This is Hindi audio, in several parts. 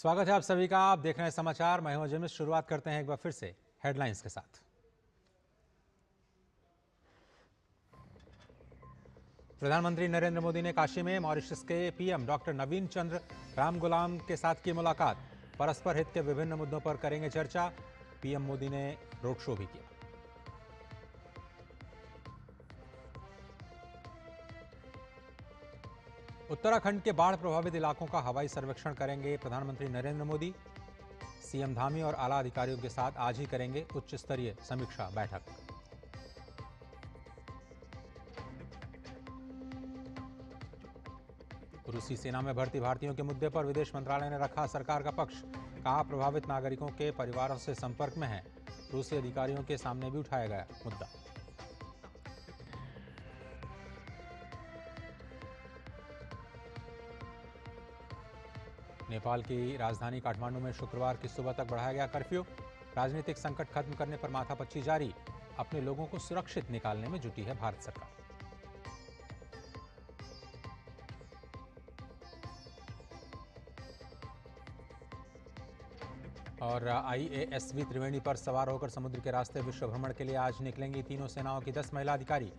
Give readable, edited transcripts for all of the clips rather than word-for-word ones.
स्वागत है आप सभी का। आप देख रहे हैं समाचार, मैं हूं जिमिस। शुरुआत करते हैं एक बार फिर से हेडलाइंस के साथ। प्रधानमंत्री नरेंद्र मोदी ने काशी में मॉरिशस के पीएम डॉक्टर नवीन चंद्र रामगुलाम के साथ की मुलाकात। परस्पर हित के विभिन्न मुद्दों पर करेंगे चर्चा। पीएम मोदी ने रोड शो भी किया। उत्तराखंड के बाढ़ प्रभावित इलाकों का हवाई सर्वेक्षण करेंगे प्रधानमंत्री नरेंद्र मोदी। सीएम धामी और आला अधिकारियों के साथ आज ही करेंगे उच्च स्तरीय समीक्षा बैठक। रूसी सेना में भर्ती भारतीयों के मुद्दे पर विदेश मंत्रालय ने रखा सरकार का पक्ष। कहा, प्रभावित नागरिकों के परिवारों से संपर्क में है। रूसी अधिकारियों के सामने भी उठाया गया मुद्दा। नेपाल की राजधानी काठमांडू में शुक्रवार की सुबह तक बढ़ाया गया कर्फ्यू। राजनीतिक संकट खत्म करने पर माथापच्ची जारी। अपने लोगों को सुरक्षित निकालने में जुटी है भारत सरकार। और आईएएसवी त्रिवेणी पर सवार होकर समुद्र के रास्ते विश्व भ्रमण के लिए आज निकलेंगी तीनों सेनाओं की 10 महिला अधिकारी।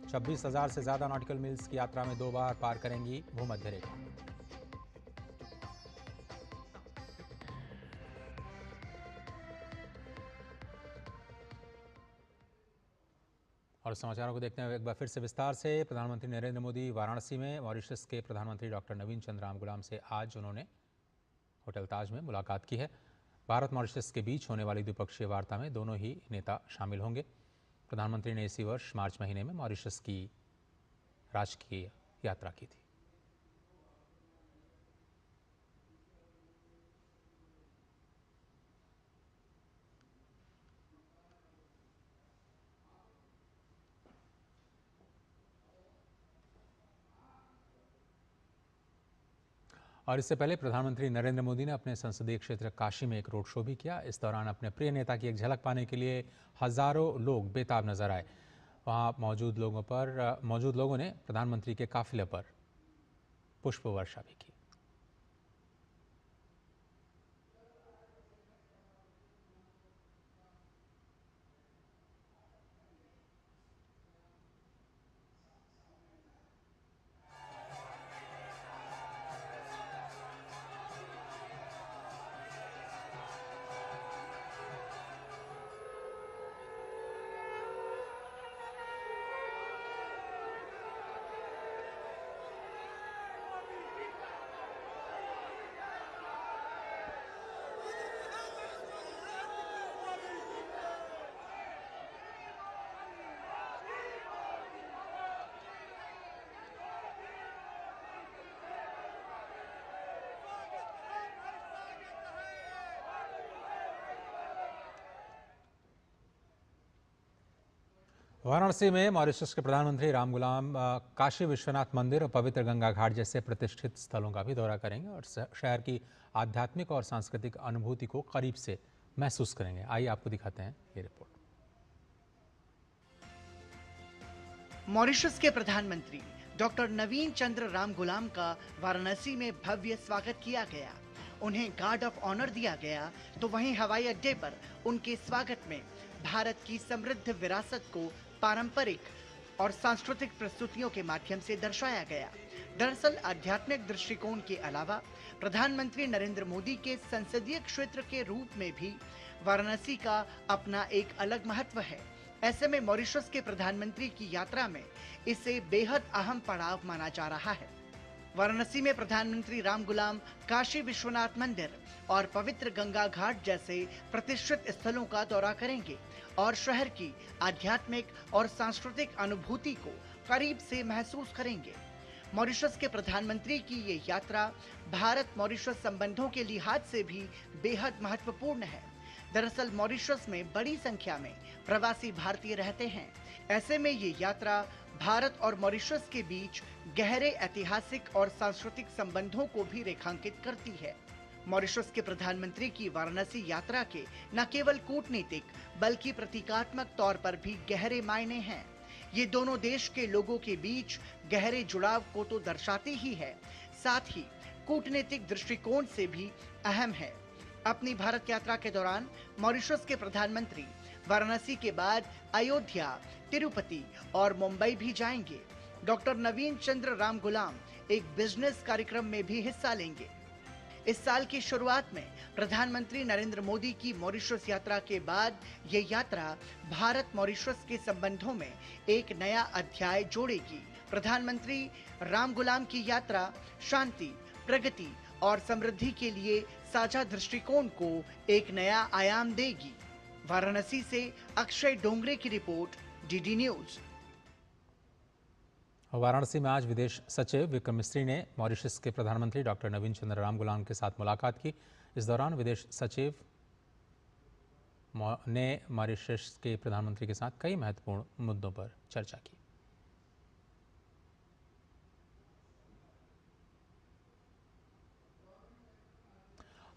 26,000 से ज्यादा नॉटिकल मील्स की यात्रा में 2 बार पार करेंगी भूमध्य रेखा। और समाचारों को देखते हैं एक बार फिर से विस्तार से। प्रधानमंत्री नरेंद्र मोदी वाराणसी में मॉरिशस के प्रधानमंत्री डॉक्टर नवीन चंद्र रामगुलाम से आज उन्होंने होटल ताज में मुलाकात की है। भारत मॉरिशस के बीच होने वाली द्विपक्षीय वार्ता में दोनों ही नेता शामिल होंगे। प्रधानमंत्री ने इसी वर्ष मार्च महीने में मॉरिशस की राजकीय यात्रा की थी। और इससे पहले प्रधानमंत्री नरेंद्र मोदी ने अपने संसदीय क्षेत्र काशी में एक रोड शो भी किया। इस दौरान अपने प्रिय नेता की एक झलक पाने के लिए हजारों लोग बेताब नजर आए। वहां मौजूद लोगों ने प्रधानमंत्री के काफिले पर पुष्प वर्षा भी की। वाराणसी में मॉरिशस के प्रधानमंत्री रामगुलाम काशी विश्वनाथ मंदिर और पवित्र गंगा घाट जैसे प्रतिष्ठित स्थलों का भी दौरा करेंगे और शहर की आध्यात्मिक और सांस्कृतिक अनुभूति को करीब से महसूस करेंगे। आइए आपको दिखाते हैं ये रिपोर्ट। मॉरिशस के प्रधानमंत्री डॉक्टर नवीन चंद्र रामगुलाम का वाराणसी में भव्य स्वागत किया गया। उन्हें गार्ड ऑफ ऑनर दिया गया तो वहीं हवाई अड्डे पर उनके स्वागत में भारत की समृद्ध विरासत को पारंपरिक और सांस्कृतिक प्रस्तुतियों के माध्यम से दर्शाया गया। दरअसल आध्यात्मिक दृष्टिकोण के अलावा प्रधानमंत्री नरेंद्र मोदी के संसदीय क्षेत्र के रूप में भी वाराणसी का अपना एक अलग महत्व है। ऐसे में मॉरिशस के प्रधानमंत्री की यात्रा में इसे बेहद अहम पड़ाव माना जा रहा है। वाराणसी में प्रधानमंत्री रामगुलाम काशी विश्वनाथ मंदिर और पवित्र गंगा घाट जैसे प्रतिष्ठित स्थलों का दौरा करेंगे और शहर की आध्यात्मिक और सांस्कृतिक अनुभूति को करीब से महसूस करेंगे। मॉरिशस के प्रधानमंत्री की ये यात्रा भारत मॉरिशस संबंधों के लिहाज से भी बेहद महत्वपूर्ण है। दरअसल मॉरिशस में बड़ी संख्या में प्रवासी भारतीय रहते हैं। ऐसे में ये यात्रा भारत और मॉरिशस के बीच गहरे ऐतिहासिक और सांस्कृतिक संबंधों को भी रेखांकित करती है। मॉरिशस के प्रधानमंत्री की वाराणसी यात्रा के न केवल कूटनीतिक बल्कि प्रतीकात्मक तौर पर भी गहरे मायने हैं। ये दोनों देश के लोगों के बीच गहरे जुड़ाव को तो दर्शाती ही है, साथ ही कूटनीतिक दृष्टिकोण से भी अहम है। अपनी भारत यात्रा के दौरान मॉरिशस के प्रधानमंत्री वाराणसी के बाद अयोध्या, तिरुपति और मुंबई भी जाएंगे। डॉक्टर नवीन चंद्र राम गुलाम एक बिजनेस कार्यक्रम में भी हिस्सा लेंगे। इस साल की शुरुआत में प्रधानमंत्री नरेंद्र मोदी की मॉरिशस यात्रा के बाद ये यात्रा भारत मॉरिशस के संबंधों में एक नया अध्याय जोड़ेगी। प्रधानमंत्री राम गुलाम की यात्रा शांति, प्रगति और समृद्धि के लिए साझा दृष्टिकोण को एक नया आयाम देगी। वाराणसी से अक्षय डोंगरे की रिपोर्ट, डीडी न्यूज। वाराणसी में आज विदेश सचिव विक्रम मिस्री ने मॉरिशस के प्रधानमंत्री डॉक्टर नवीन चंद्र राम गुलाम के साथ मुलाकात की। इस दौरान विदेश सचिव ने मॉरिशस के प्रधानमंत्री के साथ कई महत्वपूर्ण मुद्दों पर चर्चा की।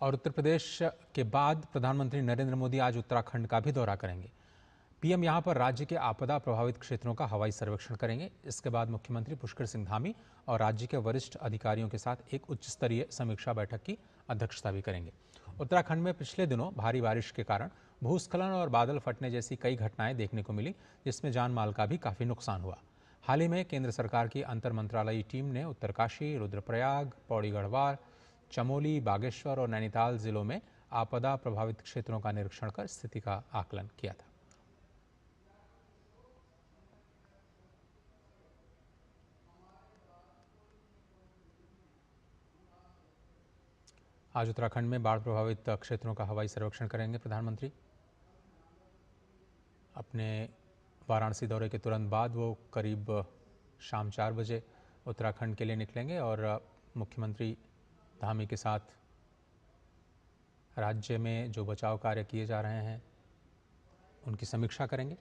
और उत्तर प्रदेश के बाद प्रधानमंत्री नरेंद्र मोदी आज उत्तराखंड का भी दौरा करेंगे। पीएम यहां पर राज्य के आपदा प्रभावित क्षेत्रों का हवाई सर्वेक्षण करेंगे। इसके बाद मुख्यमंत्री पुष्कर सिंह धामी और राज्य के वरिष्ठ अधिकारियों के साथ एक उच्च स्तरीय समीक्षा बैठक की अध्यक्षता भी करेंगे। उत्तराखंड में पिछले दिनों भारी बारिश के कारण भूस्खलन और बादल फटने जैसी कई घटनाएं देखने को मिली, जिसमें जान माल का भी काफी नुकसान हुआ। हाल ही में केंद्र सरकार की अंतर मंत्रालयी टीम ने उत्तरकाशी, रुद्रप्रयाग, पौड़ी गढ़वाल, चमोली, बागेश्वर और नैनीताल जिलों में आपदा प्रभावित क्षेत्रों का निरीक्षण कर स्थिति का आकलन किया था। आज उत्तराखंड में बाढ़ प्रभावित क्षेत्रों का हवाई सर्वेक्षण करेंगे प्रधानमंत्री। अपने वाराणसी दौरे के तुरंत बाद वो करीब शाम 4 बजे उत्तराखंड के लिए निकलेंगे और मुख्यमंत्री धामी के साथ राज्य में जो बचाव कार्य किए जा रहे हैं उनकी समीक्षा करेंगे।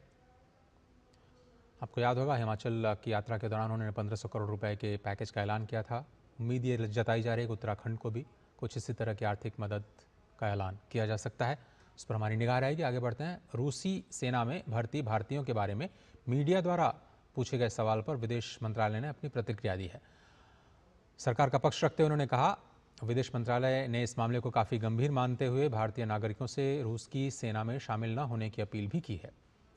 आपको याद होगा हिमाचल की यात्रा के दौरान उन्होंने 1500 करोड़ रुपए के पैकेज का ऐलान किया था। उम्मीद ये जताई जा रही है कि उत्तराखंड को भी कुछ इसी तरह की आर्थिक मदद का ऐलान किया जा सकता है। उस पर हमारी निगाह रहेगी। आगे बढ़ते हैं। रूसी सेना में भर्ती भारतीयों के बारे में मीडिया द्वारा पूछे गए सवाल पर विदेश मंत्रालय ने अपनी प्रतिक्रिया दी है। सरकार का पक्ष रखते हुए उन्होंने कहा, विदेश मंत्रालय ने इस मामले को काफ़ी गंभीर मानते हुए भारतीय नागरिकों से रूस की सेना में शामिल न होने की अपील भी की है।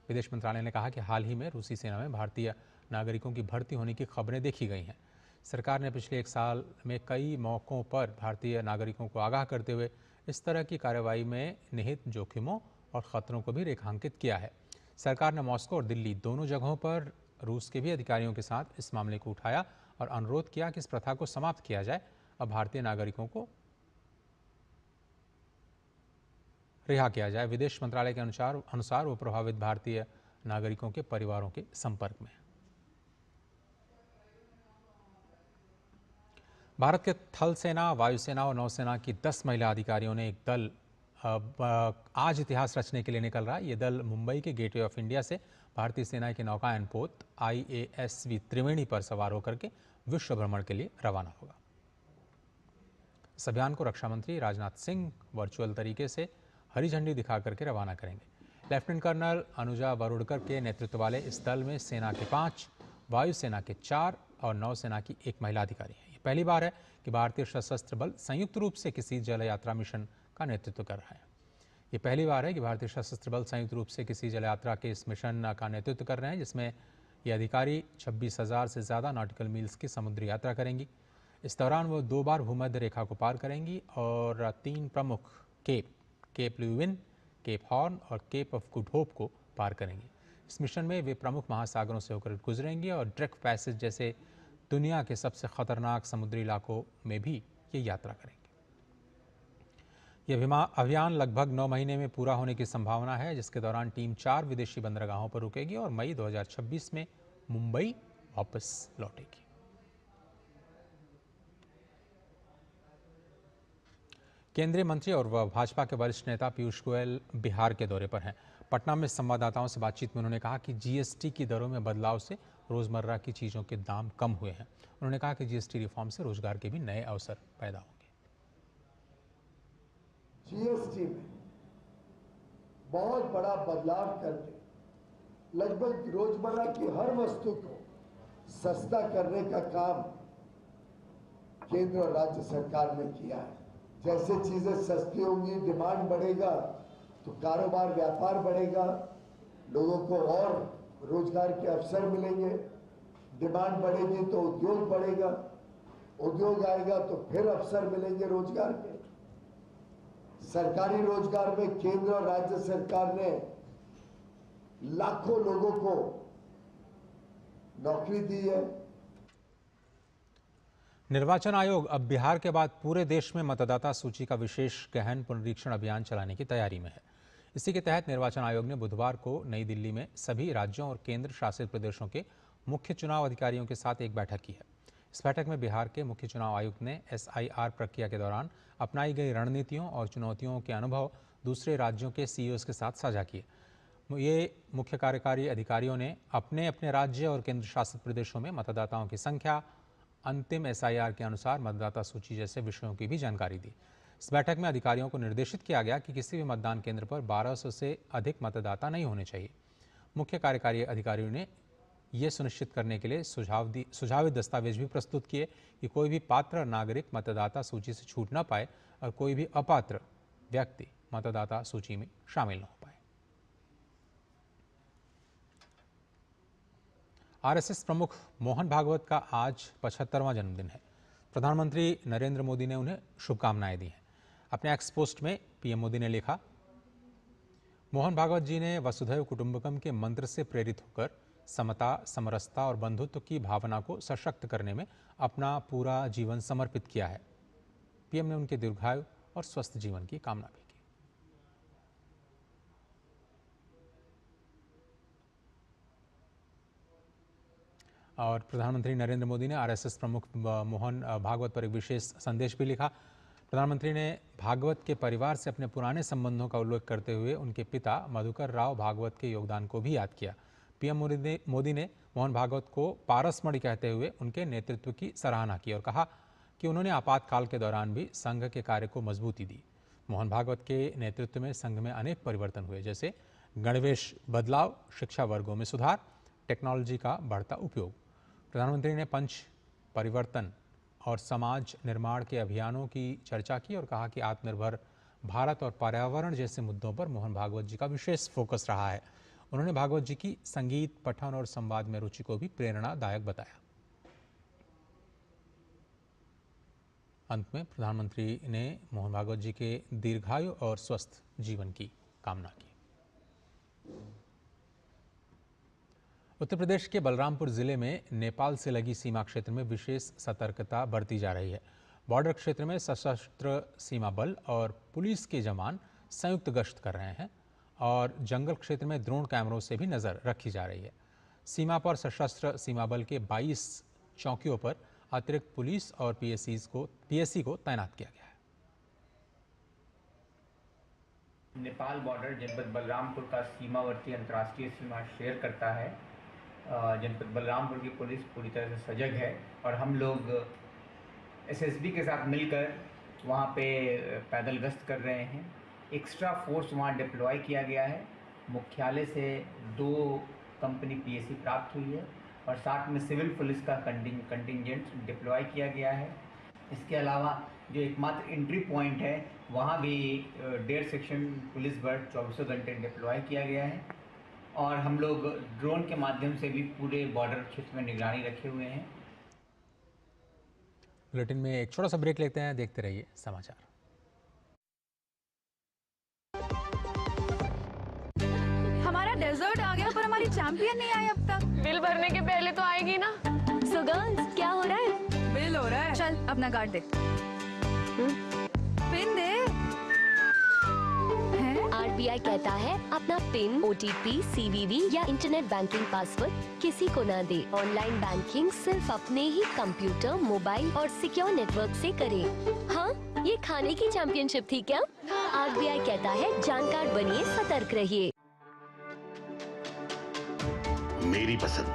विदेश मंत्रालय ने कहा कि हाल ही में रूसी सेना में भारतीय नागरिकों की भर्ती होने की खबरें देखी गई हैं। सरकार ने पिछले 1 साल में कई मौक़ों पर भारतीय नागरिकों को आगाह करते हुए इस तरह की कार्रवाई में निहित जोखिमों और ख़तरों को भी रेखांकित किया है। सरकार ने मॉस्को और दिल्ली दोनों जगहों पर रूस के भी अधिकारियों के साथ इस मामले को उठाया और अनुरोध किया कि इस प्रथा को समाप्त किया जाए और भारतीय नागरिकों को रिहा किया जाए। विदेश मंत्रालय के अनुसार वो प्रभावित भारतीय नागरिकों के परिवारों के संपर्क में है। भारत के थल सेना, वायुसेना और नौसेना की 10 महिला अधिकारियों ने एक दल आज इतिहास रचने के लिए निकल रहा है। ये दल मुंबई के गेटवे ऑफ इंडिया से भारतीय सेना के नौकायन पोत IASV त्रिवेणी पर सवार होकर के विश्व भ्रमण के लिए रवाना होगा। इस अभियान को रक्षा मंत्री राजनाथ सिंह वर्चुअल तरीके से हरी झंडी दिखा करके रवाना करेंगे। लेफ्टिनेंट कर्नल अनुजा वरुड़कर के नेतृत्व वाले इस दल में सेना के 5, वायुसेना के 4 और नौसेना की 1 महिला अधिकारी है। ये पहली बार है कि भारतीय सशस्त्र बल संयुक्त रूप से किसी जल यात्रा मिशन का नेतृत्व कर रहा है। ये पहली बार है कि भारतीय सशस्त्र बल संयुक्त रूप से किसी जल यात्रा के इस मिशन का नेतृत्व कर रहे हैं, जिसमें ये अधिकारी 26,000 से ज़्यादा नॉटिकल मील्स की समुद्री यात्रा करेंगी। इस दौरान वो 2 बार भूमध्य रेखा को पार करेंगी और 3 प्रमुख केप ल्यूविन, केप हॉर्न और केप ऑफ गुड होप को पार करेंगी। इस मिशन में वे प्रमुख महासागरों से होकर गुजरेंगी और ड्रैक पैसेज जैसे दुनिया के सबसे खतरनाक समुद्री इलाकों में भी ये यात्रा करेंगे। यह अभियान लगभग 9 महीने में पूरा होने की संभावना है, जिसके दौरान टीम 4 विदेशी बंदरगाहों पर रुकेगी और मई 2026 में मुंबई वापस लौटेगी। केंद्रीय मंत्री और भाजपा के वरिष्ठ नेता पीयूष गोयल बिहार के दौरे पर हैं। पटना में संवाददाताओं से बातचीत में उन्होंने कहा कि जीएसटी की दरों में बदलाव से रोजमर्रा की चीजों के दाम कम हुए हैं। उन्होंने कहा कि जीएसटी रिफॉर्म से रोजगार के भी नए अवसर पैदा होंगे। जीएसटी में बहुत बड़ा बदलाव करके लगभग रोजमर्रा की हर वस्तु को सस्ता करने का काम केंद्र और राज्य सरकार ने किया है। जैसे चीजें सस्ती होंगी, डिमांड बढ़ेगा तो कारोबार व्यापार बढ़ेगा, लोगों को और रोजगार के अवसर मिलेंगे। डिमांड बढ़ेगी तो उद्योग बढ़ेगा, उद्योग आएगा तो फिर अवसर मिलेंगे रोजगार के। सरकारी रोजगार में केंद्र और राज्य सरकार ने लाखों लोगों को नौकरी दी है। निर्वाचन आयोग अब बिहार के बाद पूरे देश में मतदाता सूची का विशेष गहन पुनरीक्षण अभियान चलाने की तैयारी में है। इसी के तहत निर्वाचन आयोग ने बुधवार को नई दिल्ली में सभी राज्यों और केंद्र शासित प्रदेशों के मुख्य चुनाव अधिकारियों के साथ एक बैठक की है। इस बैठक में बिहार के मुख्य चुनाव आयुक्त ने SIR प्रक्रिया के दौरान अपनाई गई रणनीतियों और चुनौतियों के अनुभव दूसरे राज्यों के CEOs के साथ साझा किए। ये मुख्य कार्यकारी अधिकारियों ने अपने अपने राज्य और केंद्र शासित प्रदेशों में मतदाताओं की संख्या, अंतिम SIR के अनुसार मतदाता सूची जैसे विषयों की भी जानकारी दी। इस बैठक में अधिकारियों को निर्देशित किया गया कि किसी भी मतदान केंद्र पर 1200 से अधिक मतदाता नहीं होने चाहिए। मुख्य कार्यकारी अधिकारियों ने ये सुनिश्चित करने के लिए सुझावित दस्तावेज भी प्रस्तुत किए कि कोई भी पात्र नागरिक मतदाता सूची से छूट न पाए और कोई भी अपात्र व्यक्ति मतदाता सूची में शामिल न हो पाए। RSS प्रमुख मोहन भागवत का आज 75वां जन्मदिन है। प्रधानमंत्री नरेंद्र मोदी ने उन्हें शुभकामनाएं दी हैं। अपने एक्स पोस्ट में PM मोदी ने लिखा, मोहन भागवत जी ने वसुधैव कुटुंबकम के मंत्र से प्रेरित होकर समता, समरसता और बंधुत्व की भावना को सशक्त करने में अपना पूरा जीवन समर्पित किया है। PM ने उनके दीर्घायु और स्वस्थ जीवन की कामना भी की। और प्रधानमंत्री नरेंद्र मोदी ने RSS प्रमुख मोहन भागवत पर एक विशेष संदेश भी लिखा। प्रधानमंत्री ने भागवत के परिवार से अपने पुराने संबंधों का उल्लेख करते हुए उनके पिता मधुकर राव भागवत के योगदान को भी याद किया। PM मोदी ने मोहन भागवत को पारसमणि कहते हुए उनके नेतृत्व की सराहना की और कहा कि उन्होंने आपातकाल के दौरान भी संघ के कार्य को मजबूती दी। मोहन भागवत के नेतृत्व में संघ में अनेक परिवर्तन हुए, जैसे गणवेश बदलाव, शिक्षा वर्गों में सुधार, टेक्नोलॉजी का बढ़ता उपयोग। प्रधानमंत्री ने पंच परिवर्तन और समाज निर्माण के अभियानों की चर्चा की और कहा कि आत्मनिर्भर भारत और पर्यावरण जैसे मुद्दों पर मोहन भागवत जी का विशेष फोकस रहा है। उन्होंने भागवत जी की संगीत, पठन और संवाद में रुचि को भी प्रेरणादायक बताया। अंत में प्रधानमंत्री ने मोहन भागवत जी के दीर्घायु और स्वस्थ जीवन की कामना की। उत्तर प्रदेश के बलरामपुर जिले में नेपाल से लगी सीमा क्षेत्र में विशेष सतर्कता बरती जा रही है। बॉर्डर क्षेत्र में सशस्त्र सीमा बल और पुलिस के जवान संयुक्त गश्त कर रहे हैं और जंगल क्षेत्र में ड्रोन कैमरों से भी नजर रखी जा रही है। सीमा पर सशस्त्र सीमा बल के 22 चौकियों पर अतिरिक्त पुलिस और PSC को तैनात किया गया है। नेपाल बॉर्डर जनपद बलरामपुर का सीमावर्ती अंतर्राष्ट्रीय सीमा शेयर करता है। जनपद बलरामपुर की पुलिस पूरी तरह से सजग है और हम लोग SSB के साथ मिलकर वहाँ पे पैदल गश्त कर रहे हैं। एक्स्ट्रा फोर्स वहाँ डिप्लॉय किया गया है। मुख्यालय से 2 कंपनी PSC प्राप्त हुई है और साथ में सिविल पुलिस का कंटिंजेंट डिप्लॉय किया गया है। इसके अलावा जो एकमात्र एंट्री पॉइंट है वहाँ भी 1.5 सेक्शन पुलिस बल 24 घंटे डिप्लॉय किया गया है और हम लोग ड्रोन के माध्यम से भी पूरे बॉर्डर क्षेत्र में निगरानी रखे हुए हैं। बुलेटिन में एक छोटा सा ब्रेक लेते हैं, देखते रहिए समाचार। हमारा डेजर्ट आ गया पर हमारी चैंपियन नहीं आई अब तक। बिल भरने के पहले तो आएगी ना। सो गर्ल्स, क्या हो रहा है? बिल हो रहा है। चल अपना कार्ड दे। पिन दे। RBI कहता है अपना पिन, OTP, CVV या इंटरनेट बैंकिंग पासवर्ड किसी को ना दे। ऑनलाइन बैंकिंग सिर्फ अपने ही कंप्यूटर, मोबाइल और सिक्योर नेटवर्क से करें। हाँ, ये खाने की चैंपियनशिप थी क्या? RBI कहता है जानकार बनिए, सतर्क रहिए। मेरी पसंद,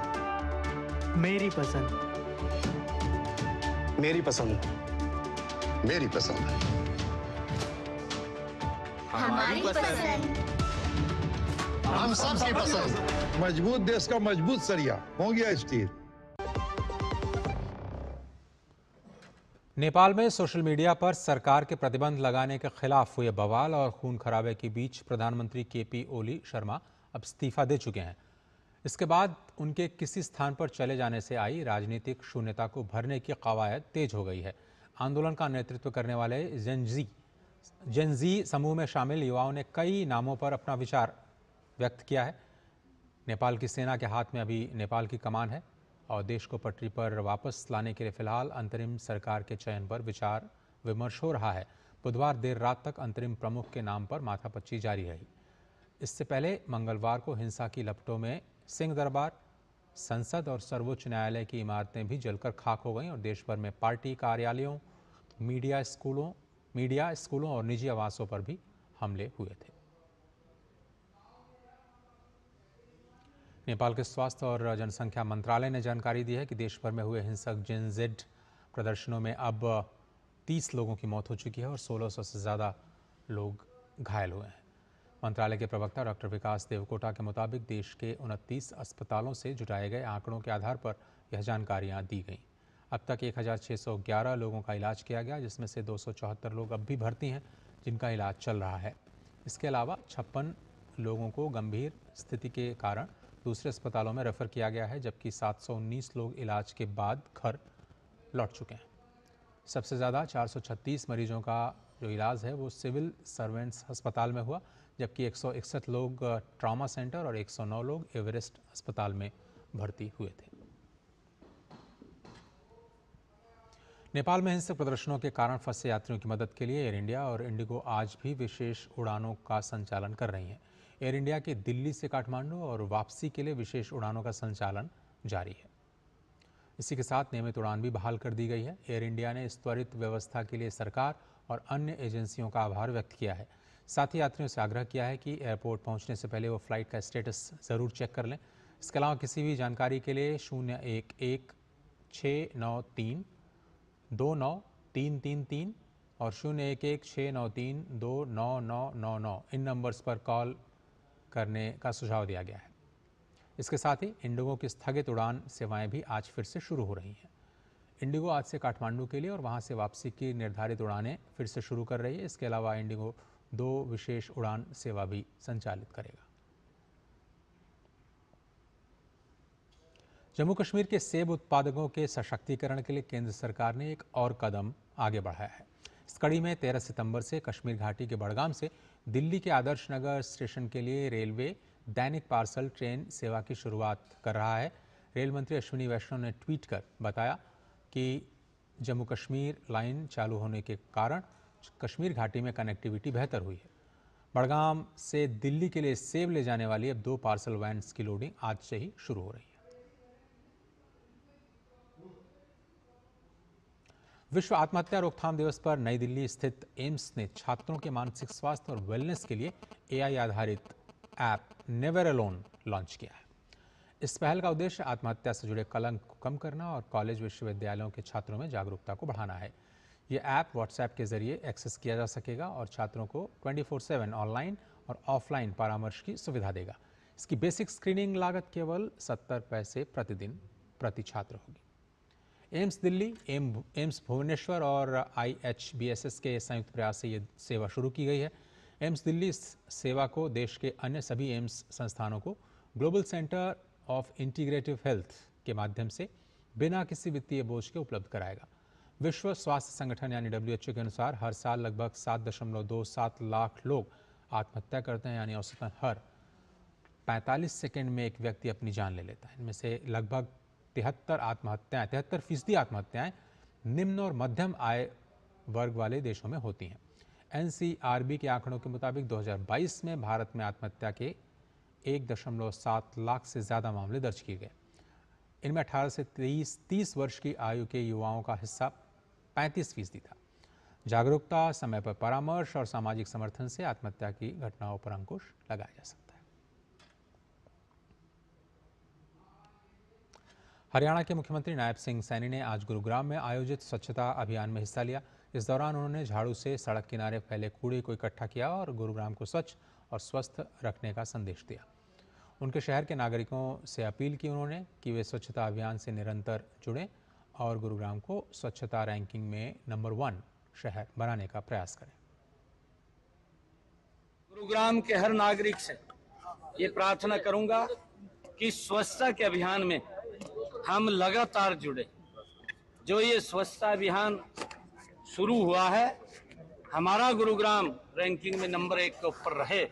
मेरी पसंद, मेरी पसंद, मेरी पसंद, हमारी पसंद, हम सबकी पसंद। मजबूत देश का मजबूत सरिया हो गया स्टील। नेपाल में सोशल मीडिया पर सरकार के प्रतिबंध लगाने के खिलाफ हुए बवाल और खून खराबे के बीच प्रधानमंत्री केपी ओली शर्मा अब इस्तीफा दे चुके हैं। इसके बाद उनके किसी स्थान पर चले जाने से आई राजनीतिक शून्यता को भरने की कवायद तेज हो गई है। आंदोलन का नेतृत्व करने वाले जेनजी समूह में शामिल युवाओं ने कई नामों पर अपना विचार व्यक्त किया है। नेपाल की सेना के हाथ में अभी नेपाल की कमान है और देश को पटरी पर वापस लाने के लिए फिलहाल अंतरिम सरकार के चयन पर विचार विमर्श हो रहा है। बुधवार देर रात तक अंतरिम प्रमुख के नाम पर माथापच्ची जारी रही। इससे पहले मंगलवार को हिंसा की लपटों में सिंह दरबार, संसद और सर्वोच्च न्यायालय की इमारतें भी जलकर खाक हो गईं और देश भर में पार्टी कार्यालयों, मीडिया, स्कूलों और निजी आवासों पर भी हमले हुए थे। नेपाल के स्वास्थ्य और जनसंख्या मंत्रालय ने जानकारी दी है कि देश भर में हुए हिंसक जेन जेड प्रदर्शनों में अब 30 लोगों की मौत हो चुकी है और 1600 से ज़्यादा लोग घायल हुए हैं। मंत्रालय के प्रवक्ता डॉक्टर विकास देवकोटा के मुताबिक देश के 29 अस्पतालों से जुटाए गए आंकड़ों के आधार पर यह जानकारियां दी गईं। अब तक 1611 लोगों का इलाज किया गया, जिसमें से 274 लोग अब भी भर्ती हैं जिनका इलाज चल रहा है। इसके अलावा 56 लोगों को गंभीर स्थिति के कारण दूसरे अस्पतालों में रेफर किया गया है, जबकि 719 लोग इलाज के बाद घर लौट चुके हैं। सबसे ज़्यादा 436 मरीजों का जो इलाज है वो सिविल सर्वेंट्स अस्पताल में हुआ, जबकि 161 लोग ट्रॉमा सेंटर और 109 लोग एवरेस्ट अस्पताल में भर्ती हुए थे। नेपाल में हिंसक प्रदर्शनों के कारण फंसे यात्रियों की मदद के लिए एयर इंडिया और इंडिगो आज भी विशेष उड़ानों का संचालन कर रही हैं। एयर इंडिया के दिल्ली से काठमांडू और वापसी के लिए विशेष उड़ानों का संचालन जारी है। इसी के साथ नियमित उड़ान भी बहाल कर दी गई है। एयर इंडिया ने इस त्वरित व्यवस्था के लिए सरकार और अन्य एजेंसियों का आभार व्यक्त किया है। साथ ही यात्रियों से आग्रह किया है कि एयरपोर्ट पहुंचने से पहले वो फ्लाइट का स्टेटस ज़रूर चेक कर लें। इसके अलावा किसी भी जानकारी के लिए 011-693-29-333 और 011-693-29999 इन नंबर्स पर कॉल करने का सुझाव दिया गया है। इसके साथ ही इंडिगो की स्थगित उड़ान सेवाएं भी आज फिर से शुरू हो रही हैं। इंडिगो आज से काठमांडू के लिए और वहां से वापसी की निर्धारित उड़ानें फिर से शुरू कर रही है। इसके अलावा इंडिगो 2 विशेष उड़ान सेवा भी संचालित करेगा। जम्मू कश्मीर के सेब उत्पादकों के सशक्तिकरण के लिए केंद्र सरकार ने एक और कदम आगे बढ़ाया है। इस कड़ी में 13 सितंबर से कश्मीर घाटी के बड़गाम से दिल्ली के आदर्श नगर स्टेशन के लिए रेलवे दैनिक पार्सल ट्रेन सेवा की शुरुआत कर रहा है। रेल मंत्री अश्विनी वैष्णव ने ट्वीट कर बताया कि जम्मू कश्मीर लाइन चालू होने के कारण कश्मीर घाटी में कनेक्टिविटी बेहतर हुई है। बड़गाम से दिल्ली के लिए सेब ले जाने वाली अब 2 पार्सल वैन्स की लोडिंग आज से ही शुरू हो रही है। विश्व आत्महत्या रोकथाम दिवस पर नई दिल्ली स्थित एम्स ने छात्रों के मानसिक स्वास्थ्य और वेलनेस के लिए AI आधारित ऐप नेवर अलोन लॉन्च किया है। इस पहल का उद्देश्य आत्महत्या से जुड़े कलंक को कम करना और कॉलेज विश्वविद्यालयों के छात्रों में जागरूकता को बढ़ाना है। ये ऐप व्हाट्सएप के जरिए एक्सेस किया जा सकेगा और छात्रों को 24/7 ऑनलाइन और ऑफलाइन परामर्श की सुविधा देगा। इसकी बेसिक स्क्रीनिंग लागत केवल 70 पैसे प्रतिदिन प्रति छात्र होगी। एम्स दिल्ली, एम्स भुवनेश्वर और IHBSS के संयुक्त प्रयास से ये सेवा शुरू की गई है। एम्स दिल्ली इस सेवा को देश के अन्य सभी एम्स संस्थानों को global centre of integrative health के माध्यम से बिना किसी वित्तीय बोझ के उपलब्ध कराएगा। विश्व स्वास्थ्य संगठन यानी WHO के अनुसार हर साल लगभग 7.27 लाख लोग आत्महत्या करते हैं, यानी औसतन हर 45 सेकंड में एक व्यक्ति अपनी जान ले लेता है। इनमें से लगभग 73% आत्महत्याएं निम्न और मध्यम आय वर्ग वाले देशों में होती हैं। NCRB के आंकड़ों के मुताबिक 2022 में भारत में आत्महत्या के 1.7 लाख से ज़्यादा मामले दर्ज किए गए। इनमें 18 से 30 वर्ष की आयु के युवाओं का हिस्सा 35% था। जागरूकता, समय पर परामर्श और सामाजिक समर्थन से आत्महत्या की घटनाओं पर अंकुश लगाया जा सकता है। हरियाणा के मुख्यमंत्री नायब सिंह सैनी ने आज गुरुग्राम में आयोजित स्वच्छता अभियान में हिस्सा लिया। इस दौरान उन्होंने झाड़ू से सड़क किनारे फैले कूड़े को इकट्ठा किया और गुरुग्राम को स्वच्छ और स्वस्थ रखने का संदेश दिया। उनके शहर के नागरिकों से अपील की उन्होंने कि वे स्वच्छता अभियान से निरंतर जुड़ें और गुरुग्राम को स्वच्छता रैंकिंग में नंबर 1 शहर बनाने का प्रयास करें। गुरुग्राम के हर नागरिक से ये प्रार्थना करूंगा कि स्वच्छता के अभियान में हम लगातार जुड़े। जो ये स्वच्छता अभियान शुरू हुआ है, हमारा गुरुग्राम रैंकिंग में नंबर 1 के ऊपर रहे,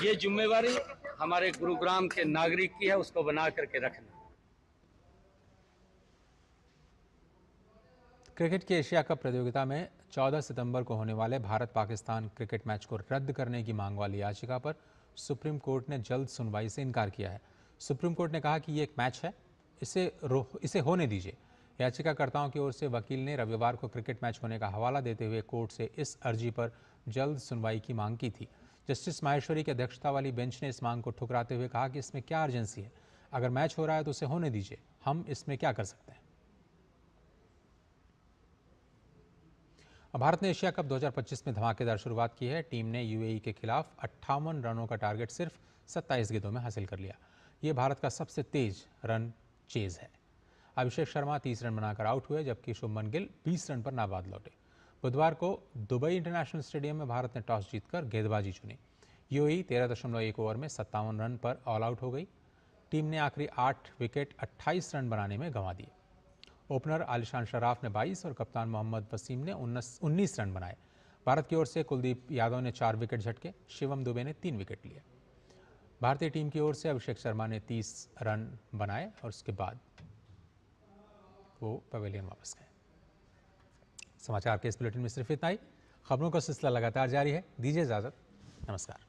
ये जिम्मेवारी हमारे गुरुग्राम के नागरिक की है, उसको बना करके रखना। क्रिकेट की एशिया कप प्रतियोगिता में 14 सितंबर को होने वाले भारत पाकिस्तान क्रिकेट मैच को रद्द करने की मांग वाली याचिका पर सुप्रीम कोर्ट ने जल्द सुनवाई से इनकार किया है। सुप्रीम कोर्ट ने कहा कि ये एक मैच है, इसे होने दीजिए। याचिकाकर्ताओं की ओर से वकील ने रविवार को क्रिकेट मैच होने का हवाला देते हुए कोर्ट से इस अर्जी पर जल्द सुनवाई की मांग की थी। जस्टिस माहेश्वरी की अध्यक्षता वाली बेंच ने इस मांग को ठुकराते हुए कहा कि इसमें क्या अर्जेंसी है, अगर मैच हो रहा है तो उसे होने दीजिए, हम इसमें क्या कर सकते हैं। भारत ने एशिया कप 2025 में धमाकेदार शुरुआत की है। टीम ने यूएई के खिलाफ 58 रनों का टारगेट सिर्फ 27 गेंदों में हासिल कर लिया। ये भारत का सबसे तेज रन चेज है। अभिषेक शर्मा 30 रन बनाकर आउट हुए, जबकि शुभमन गिल 20 रन पर नाबाद लौटे। बुधवार को दुबई इंटरनेशनल स्टेडियम में भारत ने टॉस जीतकर गेंदबाजी चुनी। यूएई 13.1 ओवर में 57 रन पर ऑल आउट हो गई। टीम ने आखिरी 8 विकेट 28 रन बनाने में गंवा दिए। ओपनर आलिशान शराफ ने 22 और कप्तान मोहम्मद वसीम ने 19 रन बनाए। भारत की ओर से कुलदीप यादव ने 4 विकेट झटके, शिवम दुबे ने 3 विकेट लिए। भारतीय टीम की ओर से अभिषेक शर्मा ने 30 रन बनाए और उसके बाद वो पवेलियन वापस गए। समाचार के इस बुलेटिन में सिर्फ इतना ही। खबरों का सिलसिला लगातार जारी है। दीजिए इजाजत, नमस्कार।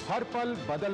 हर पल बदल